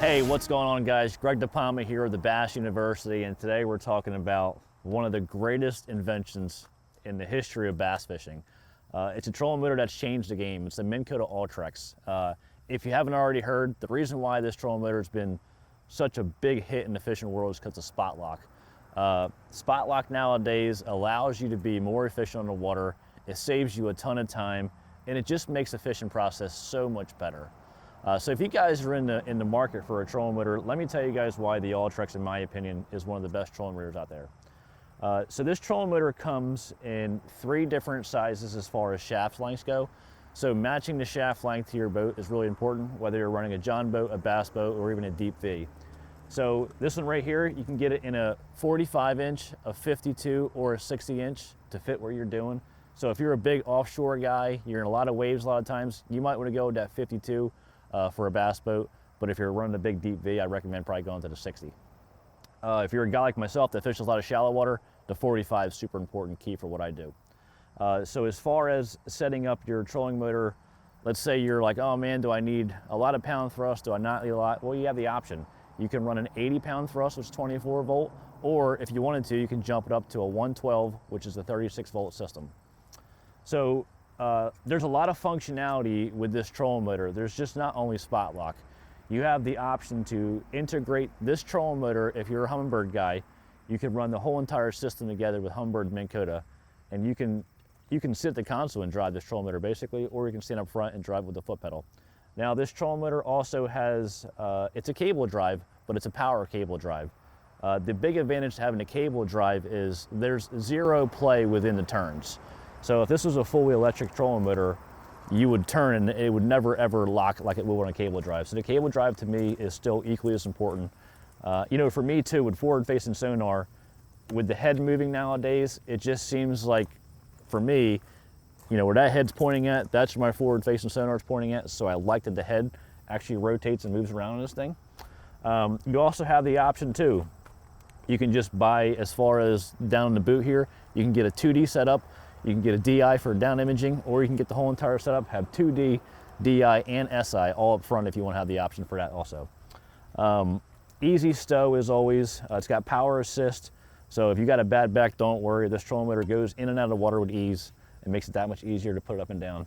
Hey, what's going on, guys? Greg DiPalma here at the Bass University, and today we're talking about one of the greatest inventions in the history of bass fishing. It's a trolling motor that's changed the game. It's the Minn Kota Ultrex. If you haven't already heard, the reason why this trolling motor has been such a big hit in the fishing world is because of SpotLock. SpotLock nowadays allows you to be more efficient on the water. It saves you a ton of time, and it just makes the fishing process so much better. So if you guys are in the market for a trolling motor, let me tell you guys why the Ultrex, in my opinion, is one of the best trolling motors out there. So this trolling motor comes in 3 different sizes as far as shaft lengths go. So matching the shaft length to your boat is really important, whether you're running a John boat, a bass boat, or even a deep V. So this one right here, you can get it in a 45-inch, a 52, or a 60-inch to fit what you're doing. So if you're a big offshore guy, you're in a lot of waves a lot of times, you might want to go with that 52. For a bass boat, but if you're running a big deep V, I recommend probably going to the 60. If you're a guy like myself that fishes a lot of shallow water, the 45 is super important key for what I do. So as far as setting up your trolling motor, let's say you're like, oh man, do I need a lot of pound thrust? Do I not need a lot? Well, you have the option. You can run an 80-pound thrust, which is 24 volt, or if you wanted to, you can jump it up to a 112, which is a 36 volt system. So there's a lot of functionality with this trolling motor. There's just not only SpotLock. You have the option to integrate this trolling motor. If you're a Hummingbird guy, you can run the whole entire system together with Hummingbird Minn Kota, and you can sit at the console and drive this trolling motor basically, or you can stand up front and drive with the foot pedal. Now this trolling motor also has, it's a cable drive, but it's a power cable drive. The big advantage to having a cable drive is there's zero play within the turns. So if this was a fully electric trolling motor, you would turn and it would never ever lock like it will on a cable drive. So the cable drive to me is still equally as important. You know, for me too, with forward facing sonar, with the head moving nowadays, it just seems like, for me, you know, where that head's pointing at, that's where my forward facing sonar is pointing at. So I like that the head actually rotates and moves around on this thing. You also have the option too. You can just buy, as far as down in the boot here, you can get a 2D setup. You can get a DI for down imaging, or you can get the whole entire setup, have 2D, DI, and SI all up front if you want to have the option for that also. Easy stow as always. It's got power assist, so if you got a bad back, don't worry. This trolling motor goes in and out of the water with ease. It makes it that much easier to put it up and down.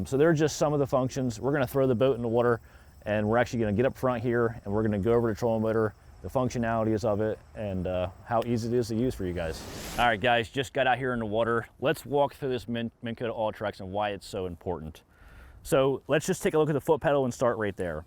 So there are just some of the functions. We're going to throw the boat in the water, and we're actually going to get up front here, and we're going to go over the trolling motor, the functionalities of it, and how easy it is to use for you guys. All right, guys, just got out here in the water. Let's walk through this Minn Kota Ultrex and why it's so important. So let's just take a look at the foot pedal and start right there.